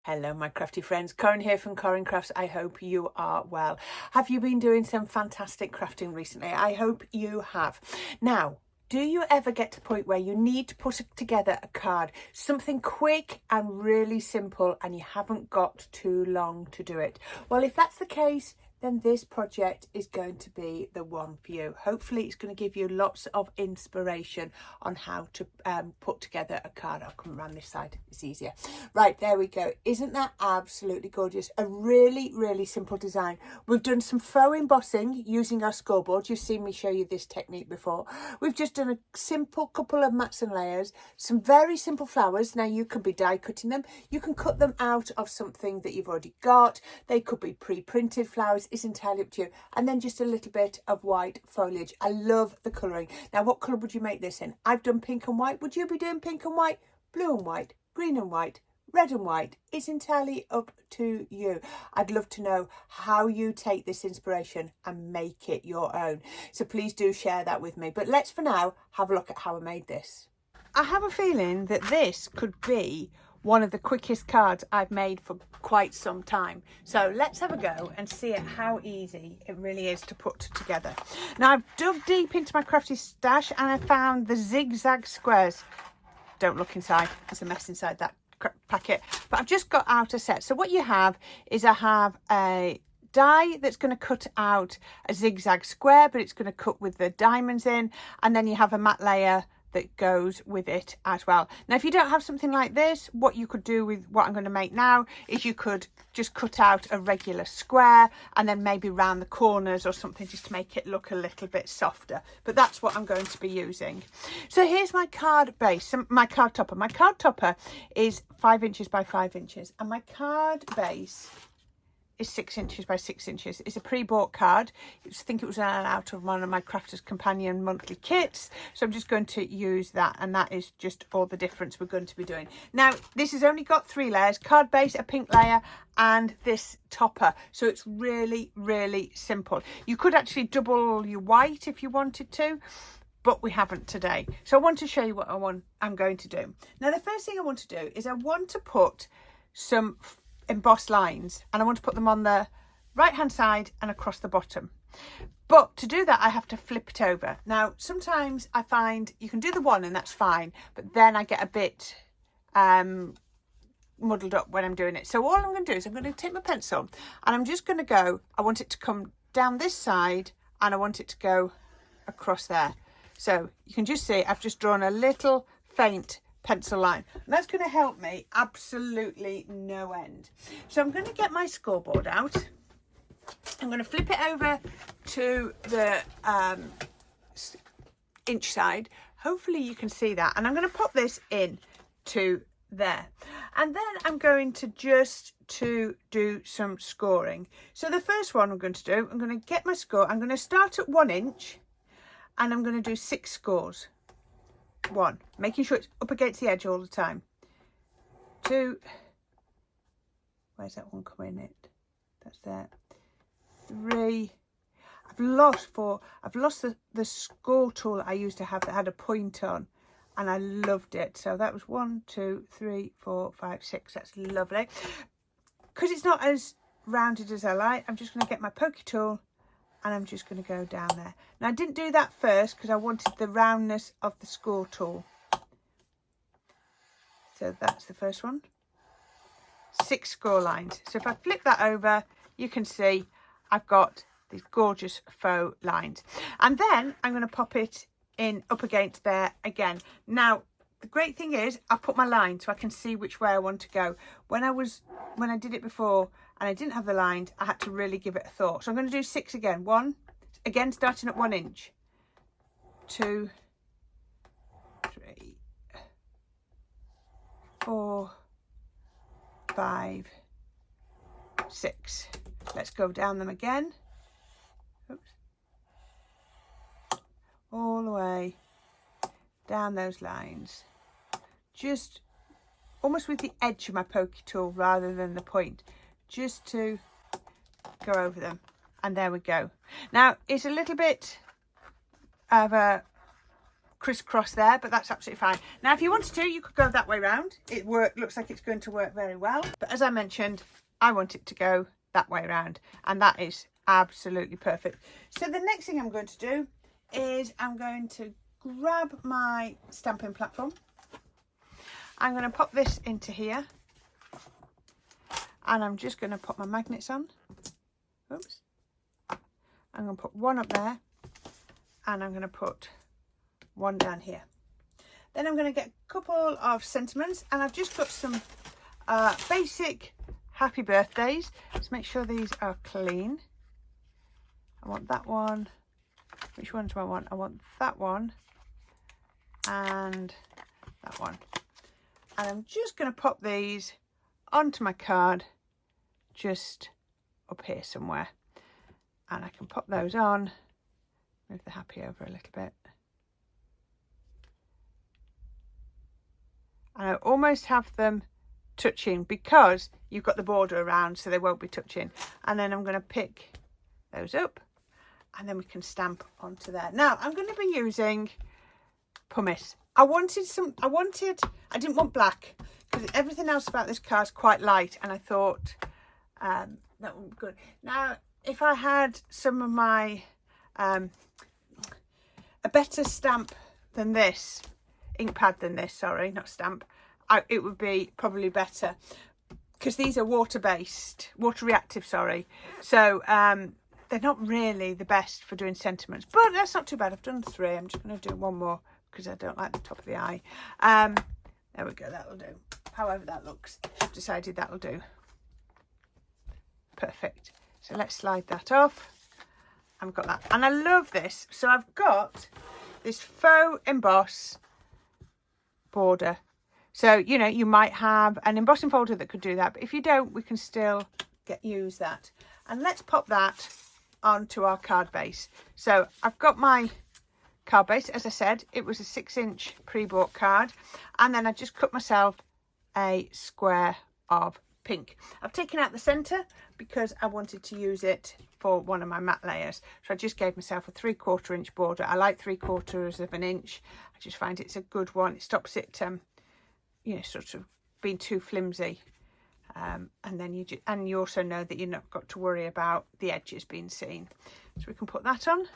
Hello my crafty friends, Corrine here from Corrine Crafts. I hope you are well. Have you been doing some fantastic crafting recently? I hope you have. Now, do you ever get to the point where you need to put together a card, something quick and really simple, and you haven't got too long to do it? Well, if that's the case, then this project is going to be the one for you. Hopefully it's going to give you lots of inspiration on how to put together a card. I'll come around this side, it's easier. Right, there we go. Isn't that absolutely gorgeous? A really simple design. We've done some faux embossing using our scoreboard. You've seen me show you this technique before. We've just done a simple couple of mats and layers, some very simple flowers. Now you can be die cutting them. You can cut them out of something that you've already got. They could be pre-printed flowers. It's entirely up to you. And then just a little bit of white foliage. I love the colouring. Now, what colour would you make this in? I've done pink and white. Would you be doing pink and white, blue and white, green and white, red and white? It's entirely up to you. I'd love to know how you take this inspiration and make it your own. So please do share that with me. But let's for now have a look at how I made this. I have a feeling that this could be one of the quickest cards I've made for quite some time. So let's have a go and see how easy it really is to put together. Now I've dug deep into my crafty stash and I found the zigzag squares. Don't look inside, there's a mess inside that packet, but I've just got out a set. So what you have is I have a die that's going to cut out a zigzag square, but it's going to cut with the diamonds in, and then you have a matte layer that goes with it as well. Now if you don't have something like this, what you could do with what I'm going to make now is you could just cut out a regular square and then maybe round the corners or something just to make it look a little bit softer, but that's what I'm going to be using. So here's my card base, my card topper. My card topper is 5 inches by 5 inches and my card base is 6 inches by 6 inches. It's a pre-bought card. I think it was out of one of my Crafter's Companion monthly kits. So I'm just going to use that, and that is just all the difference we're going to be doing. Now, this has only got 3 layers, card base, a pink layer, and this topper. So it's really simple. You could actually double your white if you wanted to, but we haven't today. So I want to show you what I'm going to do. Now, the first thing I want to do is I want to put some embossed lines, and I want to put them on the right hand side and across the bottom. But to do that I have to flip it over. Now sometimes I find you can do the one and that's fine, but then I get a bit muddled up when I'm doing it. So all I'm going to do is I'm going to take my pencil and I'm just going to go, I want it to come down this side and I want it to go across there. So you can just see I've just drawn a little faint pencil line, and that's going to help me absolutely no end. So I'm going to get my scoreboard out. I'm going to flip it over to the inch side. Hopefully you can see that, and I'm going to pop this in to there, and then I'm going to just do some scoring. So the first one I'm going to do, I'm going to get my score. I'm going to start at 1 inch and I'm going to do 6 scores. 1, making sure it's up against the edge all the time. 2, where's that one coming in? That's there. 3, I've lost the score tool I used to have that had a point on, and I loved it. So that was 1, 2, 3, 4, 5, 6. That's lovely. Because it's not as rounded as I like, I'm just going to get my pokey tool and I'm just going to go down there. Now I didn't do that first because I wanted the roundness of the score tool. So that's the first one. 6 score lines. So if I flip that over, you can see I've got these gorgeous faux lines. And then I'm going to pop it in up against there again. Now the great thing is I put my line so I can see which way I want to go. When I did it before and I didn't have the lines, I had to really give it a thought. So I'm going to do 6 again. 1, again starting at 1 inch. 2, 3, 4, 5, 6. Let's go down them again. Oops. All the way down those lines. Just almost with the edge of my pokey tool rather than the point, just to go over them. And there we go. Now it's a little bit of a crisscross there, but that's absolutely fine. Now, if you wanted to, you could go that way round. It looks like it's going to work very well. But as I mentioned, I want it to go that way around, and that is absolutely perfect. So the next thing I'm going to do is I'm going to grab my stamping platform. I'm going to pop this into here, and I'm just going to put my magnets on. Oops. I'm going to put one up there, and I'm going to put one down here. Then I'm going to get a couple of sentiments, and I've just got some basic happy birthdays. Let's make sure these are clean. I want that one. Which one do I want? I want that one and that one. And I'm just going to pop these onto my card just up here somewhere. And I can pop those on. Move the happy over a little bit. And I almost have them touching because you've got the border around, so they won't be touching. And then I'm going to pick those up, and then we can stamp onto there. Now I'm going to be using pumice. I didn't want black because everything else about this card is quite light, and I thought that would be good. Now if I had some of my a better stamp than this, ink pad than this, sorry, not stamp, it would be probably better, because these are water reactive, sorry. So they're not really the best for doing sentiments, but that's not too bad. I've done 3. I'm just going to do one more because I don't like the top of the eye. There we go, that'll do. However that looks, I've decided that'll do. Perfect. So let's slide that off. I've got that, and I love this. So I've got this faux emboss border. So, you know, you might have an embossing folder that could do that, but if you don't, we can still use that. And let's pop that onto our card base. So I've got my card base. As I said, it was a 6-inch pre-bought card, and then I just cut myself a square of pink. I've taken out the centre because I wanted to use it for one of my matte layers, so I just gave myself a 3/4 inch border. I like 3/4 of an inch. I just find it's a good one. It stops it you know, sort of being too flimsy, and then you also know that you're not got to worry about the edges being seen. So we can put that on.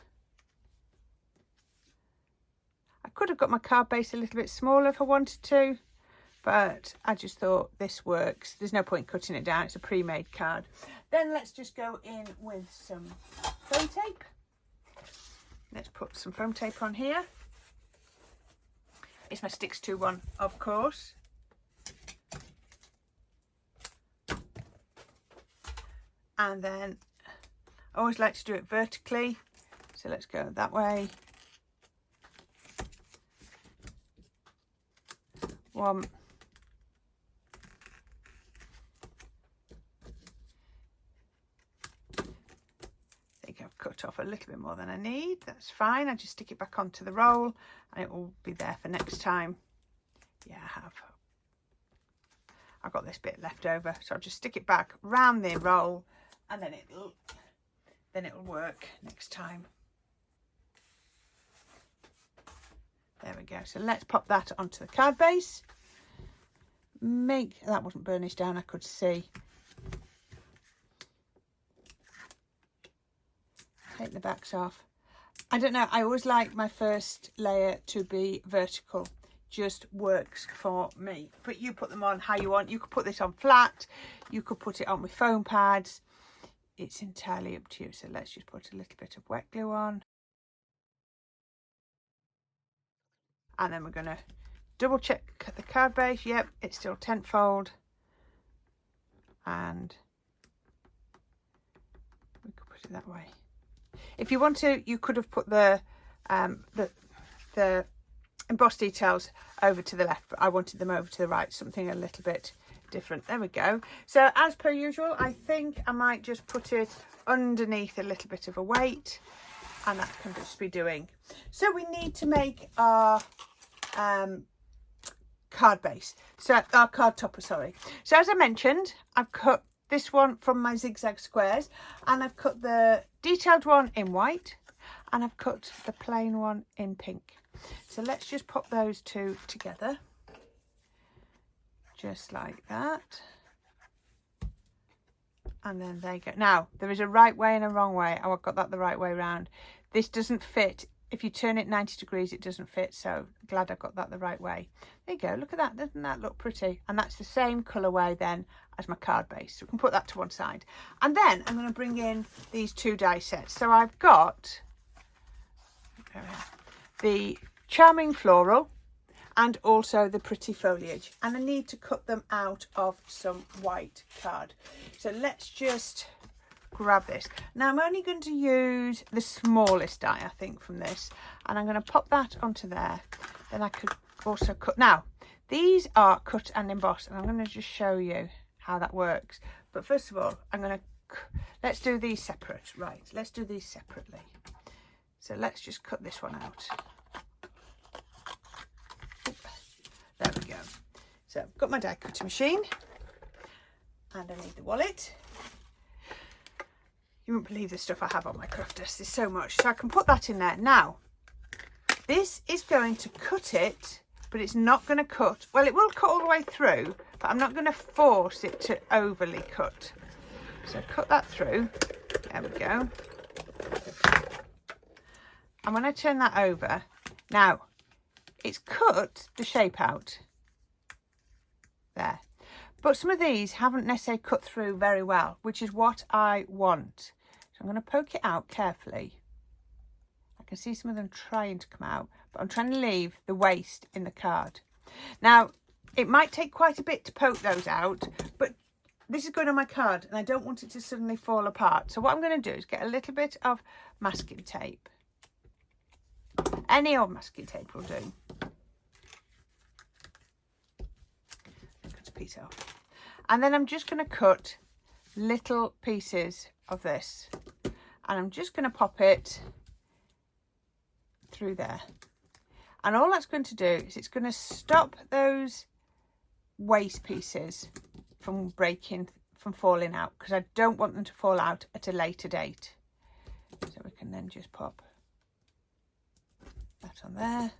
I could have got my card base a little bit smaller if I wanted to, but I just thought this works. There's no point cutting it down. It's a pre-made card. Then let's just go in with some foam tape. Let's put some foam tape on here. It's my Sticks to one, of course. And then I always like to do it vertically, so let's go that way. 1. I think I've cut off a little bit more than I need. That's fine. I just stick it back onto the roll and it will be there for next time. Yeah, I have. I've got this bit left over, so I'll just stick it back round the roll, and then it'll work next time. There we go. So let's pop that onto the card base. That wasn't burnished down, I could see. Take the backs off. I don't know, I always like my first layer to be vertical. Just works for me. But you put them on how you want. You could put this on flat, you could put it on with foam pads. It's entirely up to you. So let's just put a little bit of wet glue on, and then we're going to double check the card base. Yep, it's still tenfold, and we could put it that way. If you want to, you could have put the embossed details over to the left, but I wanted them over to the right, something a little bit different. There we go. So as per usual, I think I might just put it underneath a little bit of a weight, and that can just be doing. So we need to make our card base, so our card topper, sorry. So as I mentioned, I've cut this one from my zigzag squares, and I've cut the detailed one in white, and I've cut the plain one in pink. So let's just pop those two together, just like that. And then there you go. Now, there is a right way and a wrong way. Oh, I've got that the right way around. This doesn't fit. If you turn it 90 degrees, it doesn't fit. So glad I got that the right way. There you go. Look at that. Doesn't that look pretty? And that's the same colourway then as my card base. So we can put that to one side. And then I'm going to bring in these two die sets. So I've got the charming floral and also the pretty foliage, and I need to cut them out of some white card. So let's just grab this. Now I'm only going to use the smallest die, I think, from this, and I'm going to pop that onto there. Then I could also cut. Now these are cut and emboss, and I'm going to just show you how that works. But first of all, let's do these separate. Right, let's do these separately. So let's just cut this one out. There we go. So I've got my die cutting machine and I need the wallet. You won't believe the stuff I have on my craft desk. There's so much. So I can put that in there. Now, this is going to cut it, but it's not going to cut. Well, it will cut all the way through, but I'm not going to force it to overly cut. So cut that through. There we go. And when I turn that over, now, it's cut the shape out there, but some of these haven't necessarily cut through very well, which is what I want. So I'm going to poke it out carefully. I can see some of them trying to come out, but I'm trying to leave the waste in the card. Now it might take quite a bit to poke those out, but this is going on my card and I don't want it to suddenly fall apart. So what I'm going to do is get a little bit of masking tape. Any old masking tape will do. Cut a piece off. And then I'm just going to cut little pieces of this. And I'm just going to pop it through there. And all that's going to do is it's going to stop those waste pieces from breaking, from falling out. Because I don't want them to fall out at a later date. So we can then just pop that on there.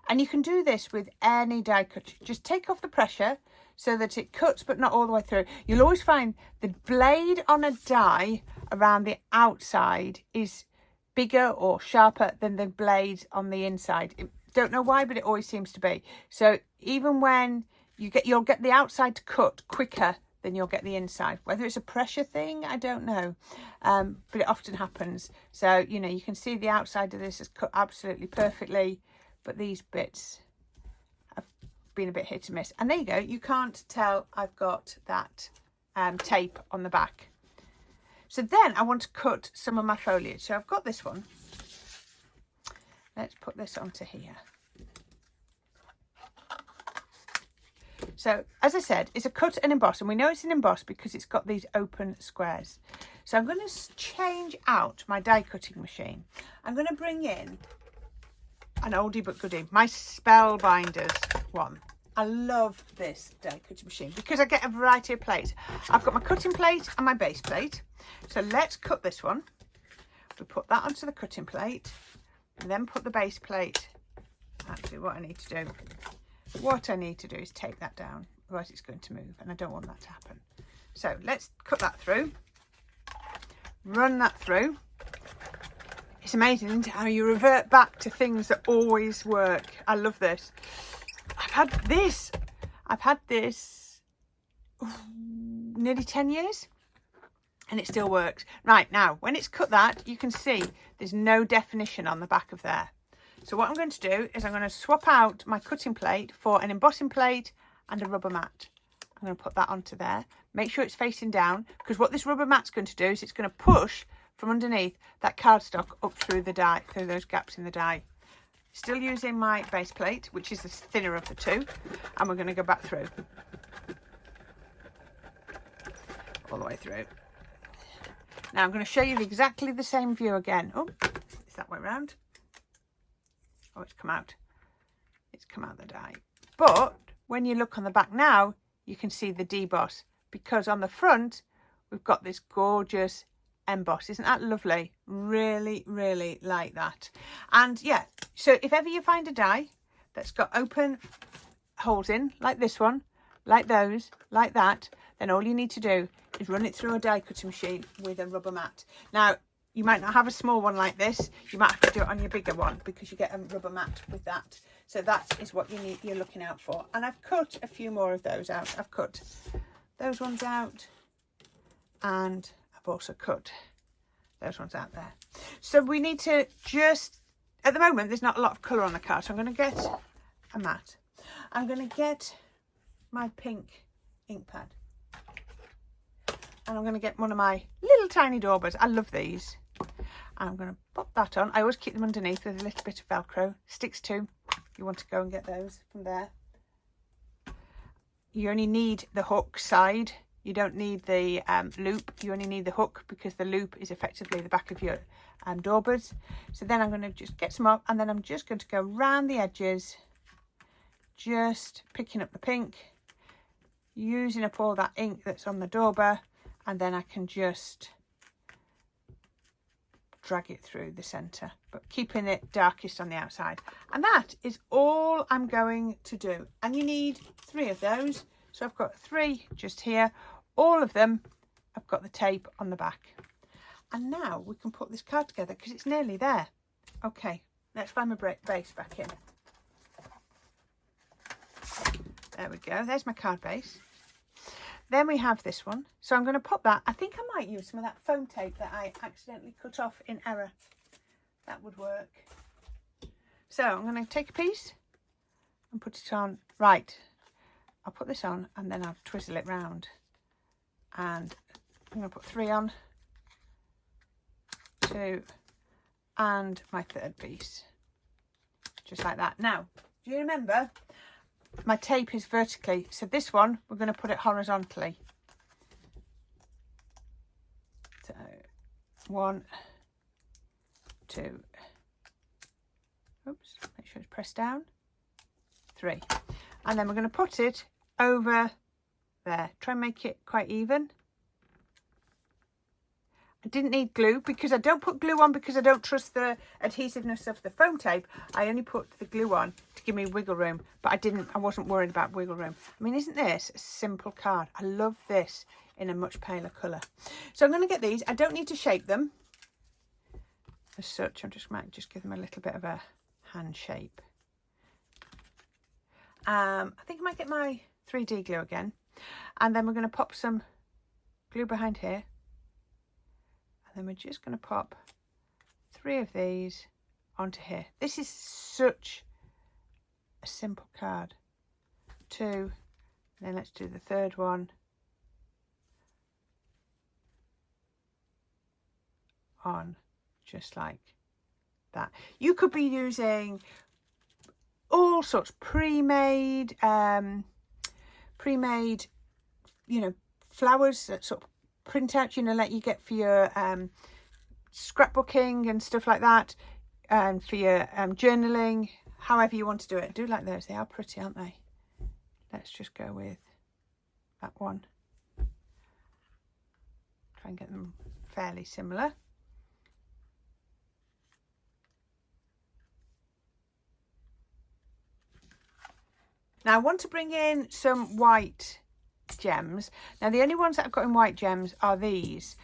And you can do this with any die cut. Just take off the pressure so that it cuts but not all the way through. You'll always find the blade on a die around the outside is bigger or sharper than the blades on the inside. Don't know why, but it always seems to be. So even when you'll get the outside to cut quicker than you'll get the inside. Whether it's a pressure thing, I don't know, but it often happens. So, you know, you can see the outside of this is cut absolutely perfectly, but these bits have been a bit hit and miss. And there you go. You can't tell I've got that tape on the back. So then I want to cut some of my foliage. So I've got this one. Let's put this onto here. So, as I said, it's a cut and emboss, and we know it's an emboss because it's got these open squares. So I'm going to change out my die cutting machine. I'm going to bring in an oldie but goodie, my Spellbinders one. I love this die cutting machine because I get a variety of plates. I've got my cutting plate and my base plate. So let's cut this one. We put that onto the cutting plate and then put the base plate. Actually, what I need to do is take that down, otherwise it's going to move and I don't want that to happen. So let's cut that through, run that through. It's amazing, isn't it, how you revert back to things that always work. I love this. I've had this nearly 10 years and it still works. Right, now when it's cut that, you can see there's no definition on the back of there. So what I'm going to do is I'm going to swap out my cutting plate for an embossing plate and a rubber mat. I'm going to put that onto there. Make sure it's facing down, because what this rubber mat's going to do is it's going to push from underneath that cardstock up through the die, through those gaps in the die. Still using my base plate, which is the thinner of the two, and we're going to go back through. All the way through. Now I'm going to show you exactly the same view again. Oh, it's that way around. Oh, it's come out. It's come out the die. But when you look on the back now, you can see the deboss, because on the front, we've got this gorgeous emboss. Isn't that lovely? Really, really like that. And yeah, so if ever you find a die that's got open holes in, like this one, like those, like that, then all you need to do is run it through a die cutting machine with a rubber mat. Now, you might not have a small one like this. You might have to do it on your bigger one because you get a rubber mat with that. So that is what you're looking out for. And I've cut a few more of those out. I've cut those ones out, and I've also cut those ones out there. So we need to just, at the moment, there's not a lot of colour on the card. So I'm going to get a mat. I'm going to get my pink ink pad. And I'm going to get one of my little tiny daubers. I love these. I'm going to pop that on. I always keep them underneath with a little bit of Velcro. Sticks to. You want to go and get those from there. You only need the hook side. You don't need the loop. You only need the hook because the loop is effectively the back of your daubers. So then I'm going to just get some up, and then I'm just going to go round the edges, just picking up the pink, using up all that ink that's on the dauber, and then I can just drag it through the centre, but keeping it darkest on the outside. And that is all I'm going to do. And you need 3 of those. So I've got 3 just here. All of them, I've got the tape on the back. And now we can put this card together because it's nearly there. Okay, let's find my base back in. There we go. There's my card base. Then we have this one. So I'm going to pop that. I think I might use some of that foam tape that I accidentally cut off in error. That would work. So I'm going to take a piece and put it on. Right. I'll put this on and then I'll twizzle it round. And I'm going to put 3 on. 2. And my 3rd piece. Just like that. Now, do you remember? My tape is vertically, so this one we're going to put it horizontally. So 1, 2, oops, make sure it's pressed down, 3, and then we're going to put it over there. Try and make it quite even. I didn't need glue because I don't put glue on because I don't trust the adhesiveness of the foam tape. I only put the glue on to give me wiggle room, but I wasn't worried about wiggle room. I mean, isn't this a simple card? I love this in a much paler colour. So I'm going to get these. I don't need to shape them as such. I might just give them a little bit of a hand shape. I think I might get my 3D glue again, and then we're going to pop some glue behind here. And then we're just going to pop 3 of these onto here. This is such a simple card. 2, then let's do the 3rd one on, just like that. You could be using all sorts pre-made, you know, flowers that sort of print out, you know, like you get for your scrapbooking and stuff like that, and for your journaling, however you want to do it. Do like those. They are pretty, aren't they? Let's just go with that one. Try and get them fairly similar. Now I want to bring in some white gems. Now the only ones that I've got in white gems are these.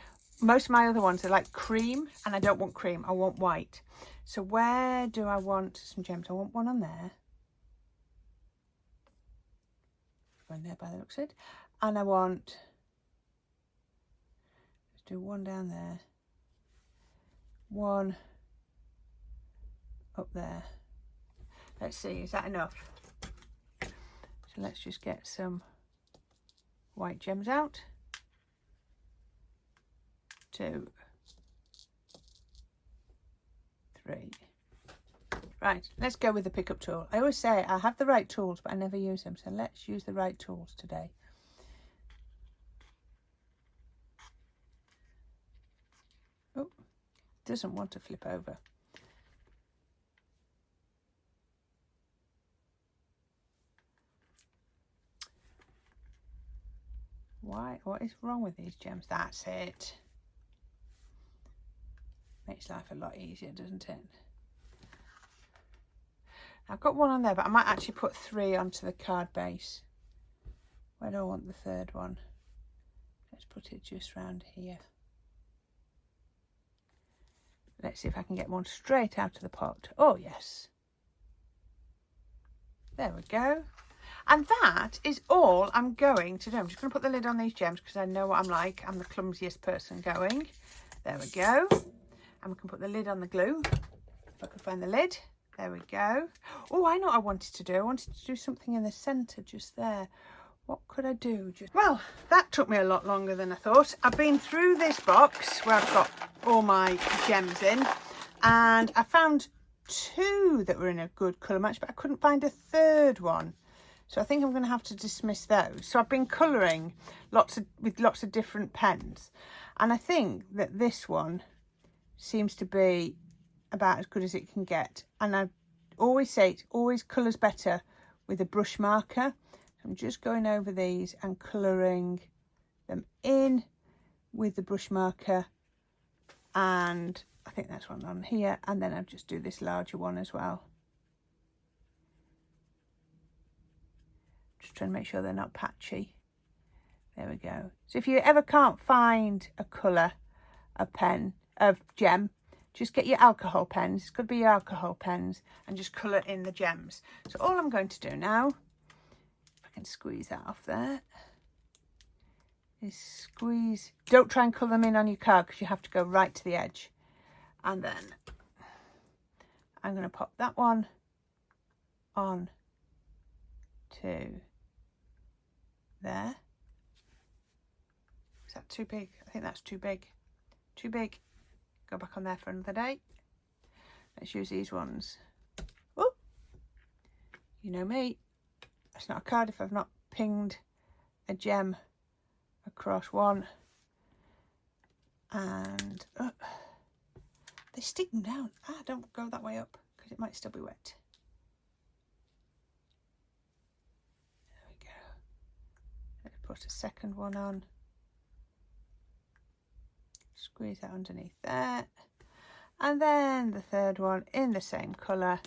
Most of my other ones are like cream, and I don't want cream, I want white. So where do I want some gems? I want one on there. One there by the looks of it. And I want, let's do one down there. One up there. Let's see, is that enough? So let's just get some white gems out. 2, 3. Right, let's go with the pickup tool. I always say I have the right tools, but I never use them. So let's use the right tools today. Oh, doesn't want to flip over. Why? What is wrong with these gems? That's it. Makes life a lot easier, doesn't it? I've got one on there, but I might actually put 3 onto the card base. Where do I want the third one? Let's put it just round here. Let's see if I can get one straight out of the pot. Oh, yes. There we go. And that is all I'm going to do. I'm just going to put the lid on these gems because I know what I'm like. I'm the clumsiest person going. There we go. And we can put the lid on the glue. If I can find the lid. There we go. Oh, I know what I wanted to do. I wanted to do something in the centre just there. What could I do? Well, that took me a lot longer than I thought. I've been through this box where I've got all my gems in, and I found 2 that were in a good colour match, but I couldn't find a third one. So I think I'm going to have to dismiss those. So I've been colouring with lots of different pens, and I think that this one seems to be about as good as it can get. And I always say it always colours better with a brush marker. I'm just going over these and colouring them in with the brush marker, and I think that's one on here, and then I'll just do this larger one as well. Just trying to make sure they're not patchy. There we go. So if you ever can't find a colour of gem, just get your alcohol pens. It's got to be your alcohol pens, and just colour in the gems. So all I'm going to do now, can squeeze that off there, is squeeze. Don't try and colour them in on your card because you have to go right to the edge. And then I'm going to pop that one on to there. Is that too big? I think that's too big. Too big. Go back on there for another day. Let's use these ones. Oh, you know me. It's not a card if I've not pinged a gem across one. And they stick them down. Don't go that way up because it might still be wet. There we go. Let's put a second one on. Squeeze that underneath there. And then the third one in the same colour.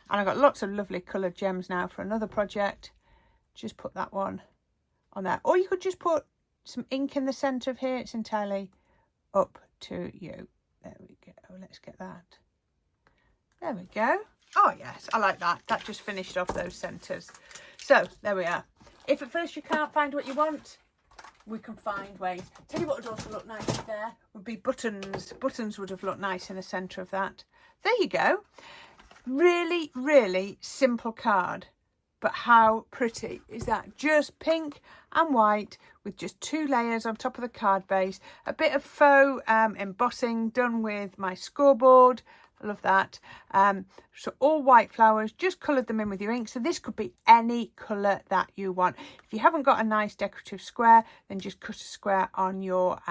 And I've got lots of lovely coloured gems now for another project. Just put that one on there. Or you could just put some ink in the centre of here. It's entirely up to you. There we go. Let's get that. There we go. Oh, yes, I like that. That just finished off those centres. So, there we are. If at first you can't find what you want, we can find ways. Tell you what would also look nice there would be buttons. Buttons would have looked nice in the centre of that. There you go. Really, really simple card. But how pretty is that? Just pink and white with just 2 layers on top of the card base. A bit of faux embossing done with my scoreboard. I love that. So all white flowers, just coloured them in with your ink. So this could be any colour that you want. If you haven't got a nice decorative square, then just cut a square on your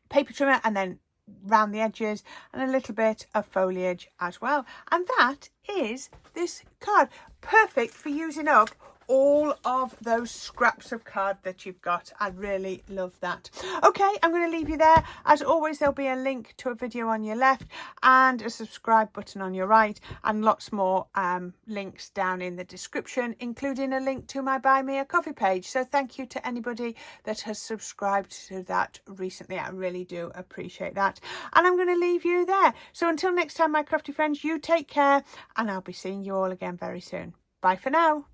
paper trimmer and then round the edges, and a little bit of foliage as well. And that is this card. Perfect for using up all of those scraps of card that you've got. I really love that. Okay, I'm going to leave you there. As always, there'll be a link to a video on your left and a subscribe button on your right, and lots more links down in the description, including a link to my Buy Me a Coffee page. So thank you to anybody that has subscribed to that recently. I really do appreciate that. And I'm going to leave you there. So until next time, my crafty friends, you take care, and I'll be seeing you all again very soon. Bye for now.